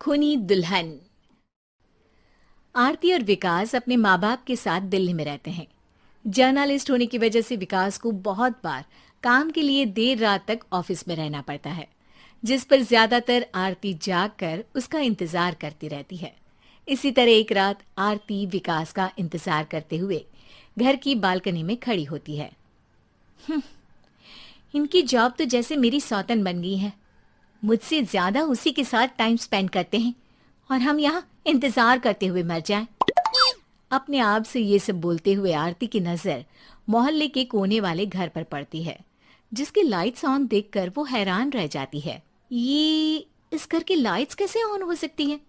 खूनी दुल्हन। आरती और विकास अपने माँ बाप के साथ दिल्ली में रहते हैं। जर्नलिस्ट होने की वजह से विकास को बहुत बार काम के लिए देर रात तक ऑफिस में रहना पड़ता है, जिस पर ज्यादातर आरती जाग कर उसका इंतजार करती रहती है। इसी तरह एक रात आरती विकास का इंतजार करते हुए घर की बालकनी में खड़ी होती है। इनकी जॉब तो जैसे मेरी सौतन बन गई है। मुझसे ज्यादा उसी के साथ टाइम स्पेंड करते हैं और हम यहाँ इंतजार करते हुए मर जाएं। अपने आप से ये सब बोलते हुए आरती की नजर मोहल्ले के कोने वाले घर पर पड़ती है, जिसकी लाइट्स ऑन देखकर वो हैरान रह जाती है। ये इस घर की लाइट्स कैसे ऑन हो सकती हैं?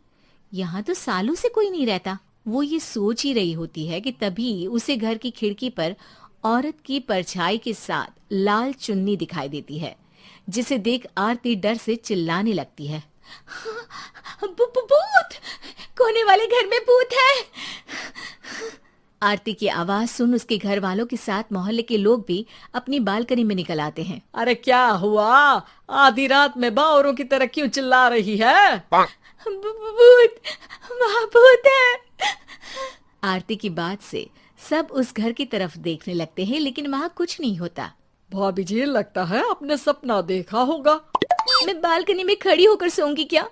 यहाँ तो सालों से कोई नहीं रहता। वो ये सोच ही रही होती है कि तभी उसे घर की खिड़की पर औरत की परछाई के साथ लाल चुन्नी दिखाई देती है, जिसे देख आरती डर से चिल्लाने लगती है। भूत! कोने वाले घर में भूत है! आरती की आवाज सुन उसके घर वालों के साथ मोहल्ले के लोग भी अपनी बालकनी में निकल आते हैं। अरे क्या हुआ? आधी रात में बावरों की तरह क्यों चिल्ला रही है? भूत! वहाँ भूत है! आरती की बात से सब उस घर की तरफ देखने लगते हैं, लेकिन वहाँ कुछ नहीं होता। भाभी जी, लगता है आपने सपना देखा होगा। मैं बालकनी में खड़ी होकर सोऊंगी क्या?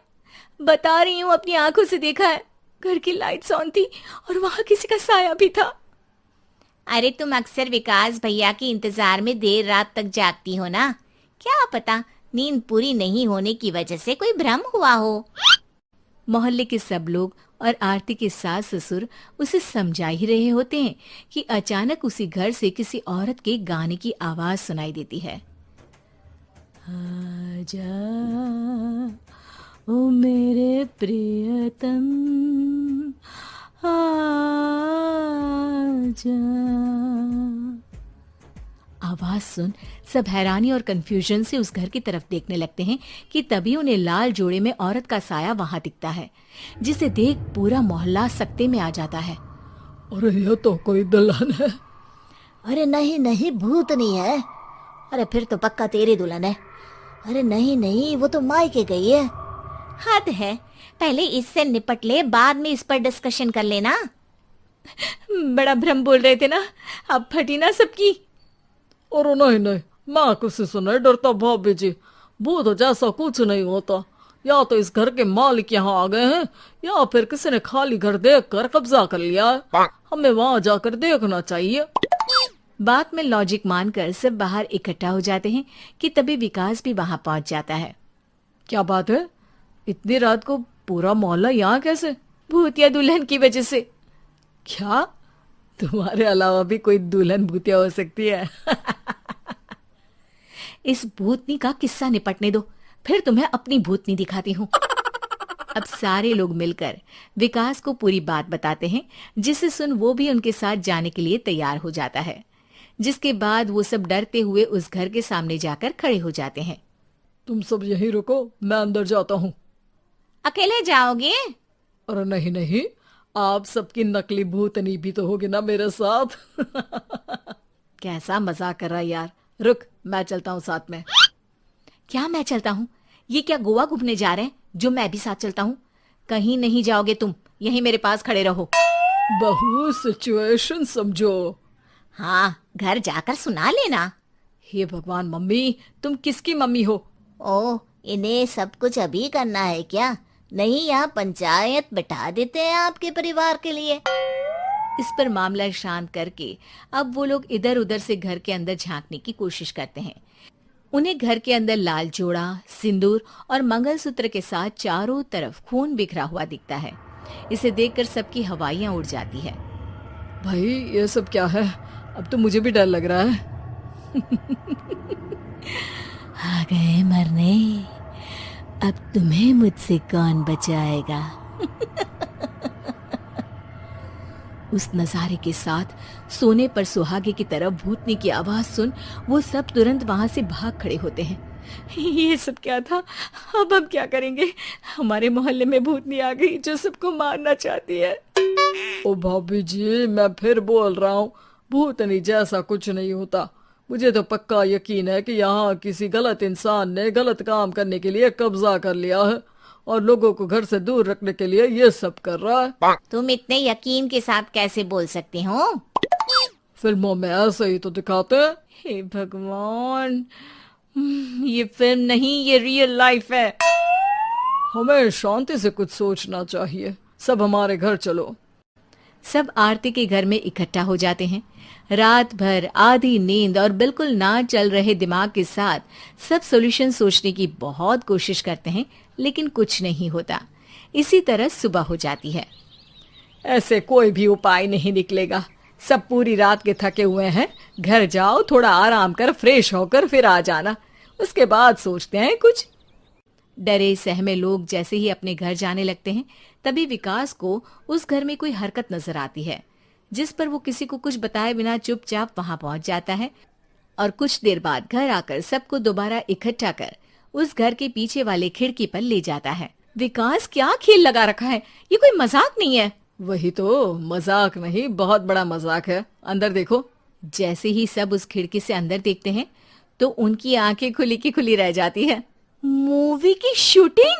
बता रही हूँ, अपनी आंखों से देखा है। घर की लाइट्स ऑन थी और वहाँ किसी का साया भी था। अरे तुम अक्सर विकास भैया के इंतजार में देर रात तक जागती हो ना, क्या पता नींद पूरी नहीं होने की वजह से कोई भ्रम हुआ हो। मोहल्ले के सब लोग और आरती के सास ससुर उसे समझा ही रहे होते हैं कि अचानक उसी घर से किसी औरत के गाने की आवाज सुनाई देती है। आजा ओ मेरे प्रियतम आजा। आवाज सुन सब हैरानी और कंफ्यूजन से उस घर की तरफ देखने लगते हैं कि तभी उन्हें लाल जोड़े में औरत का साया वहां दिखता है, जिसे देख पूरा मोहल्ला सकते में आ जाता है। अरे ये तो कोई दुल्हन है। अरे नहीं नहीं, भूत नहीं है। अरे फिर तो पक्का तेरी दुल्हन है। अरे नहीं नहीं, वो तो मायके गई है। हद है, पहले इससे निपट ले, बाद में इस पर डिस्कशन कर लेना। बड़ा भ्रम बोल रहे थे ना, अब फटी ना सबकी। और नहीं नहीं, मैं किसी से नहीं डरता भाभी जी। भूत जैसा कुछ नहीं होता। या तो इस घर के मालिक यहाँ आ गए हैं, या फिर किसी ने खाली घर देख कर कब्जा कर लिया है। हमें वहाँ जाकर देखना चाहिए। बात में लॉजिक मानकर सब बाहर इकट्ठा हो जाते हैं कि तभी विकास भी वहां पहुंच जाता है। क्या बात है? इतनी रात को पूरा मोहल्ला यहाँ कैसे? भूतिया दुल्हन की वजह से। क्या तुम्हारे अलावा भी कोई दुल्हन भूतिया हो सकती है? इस भूतनी का किस्सा निपटने दो, फिर तुम्हें अपनी भूतनी दिखाती हूँ। अब सारे लोग मिलकर विकास को पूरी बात बताते हैं, जिसे सुन वो भी उनके साथ जाने के लिए तैयार हो जाता है। जिसके बाद वो सब डरते हुए उस घर के सामने जाकर खड़े हो जाते हैं। तुम सब यहीं रुको, मैं अंदर जाता हूँ। अकेले जाओगे? अरे नहीं नहीं, आप सबकी नकली भूतनी भी तो होगी ना मेरे साथ। कैसा मजाक कर रहा है यार। रुक, मैं चलता हूँ साथ में। क्या मैं चलता हूँ? ये क्या गोवा घूमने जा रहे हैं जो मैं भी साथ चलता हूँ? कहीं नहीं जाओगे तुम, यहीं मेरे पास खड़े रहो। बहू, सिचुएशन समझो। हाँ, घर जाकर सुना लेना। हे भगवान, मम्मी तुम किसकी मम्मी हो? ओ, इन्हें सब कुछ अभी करना है क्या? नहीं, यहाँ पंचायत बिठा देते हैं आपके परिवार के लिए। इस पर मामला शांत करके अब वो लोग इधर उधर से घर के अंदर झांकने की कोशिश करते हैं। उन्हें घर के अंदर लाल जोड़ा, सिंदूर और मंगलसूत्र के साथ चारों तरफ खून बिखरा हुआ दिखता है। इसे देखकर सबकी हवाइयां उड़ जाती है। भाई ये सब क्या है? अब तो मुझे भी डर लग रहा है। आ गए मरने, अब तुम्हें मुझसे कौन बचाएगा? उस नजारे के साथ सोने पर सुहागे की तरफ भूतनी की आवाज सुन वो सब तुरंत वहां से भाग खड़े होते हैं। ये सब क्या था? अब हम क्या करेंगे? हमारे मोहल्ले में भूतनी आ गई जो सबको मारना चाहती है। ओ भाभी जी, मैं फिर बोल रहा हूँ, भूतनी जैसा कुछ नहीं होता। मुझे तो पक्का यकीन है कि यहाँ किसी गलत इंसान ने गलत काम करने के लिए कब्जा कर लिया है और लोगों को घर से दूर रखने के लिए ये सब कर रहा है। तुम इतने यकीन के साथ कैसे बोल सकते हो? फिल्मों में ऐसे ही तो दिखाते हैं। हे भगवान, ये फिल्म नहीं, ये रियल लाइफ है। हमें शांति से कुछ सोचना चाहिए। सब हमारे घर चलो। सब आरती के घर में इकट्ठा हो जाते हैं। रात भर आधी नींद और बिल्कुल ना चल रहे दिमाग के साथ सब सॉल्यूशन सोचने की बहुत कोशिश करते हैं, लेकिन कुछ नहीं होता। इसी तरह सुबह हो जाती है। ऐसे कोई भी उपाय नहीं निकलेगा। सब पूरी रात के थके हुए हैं। घर जाओ, थोड़ा आराम कर, फ्रेश होकर फिर आ जाना, उसके बाद सोचते हैं कुछ। डरे सहमे लोग जैसे ही अपने घर जाने लगते हैं, तभी विकास को उस घर में कोई हरकत नजर आती है, जिस पर वो किसी को कुछ बताए बिना चुपचाप वहां पहुंच जाता है और कुछ देर बाद घर आकर सबको दोबारा इकट्ठा कर उस घर के पीछे वाले खिड़की पर ले जाता है। विकास, क्या खेल लगा रखा है? ये कोई मजाक नहीं है। वही तो, मजाक नहीं, बहुत बड़ा मजाक है। अंदर देखो। जैसे ही सब उस खिड़की से अंदर देखते हैं तो उनकी आंखें खुली की खुली रह जाती है। मूवी की शूटिंग?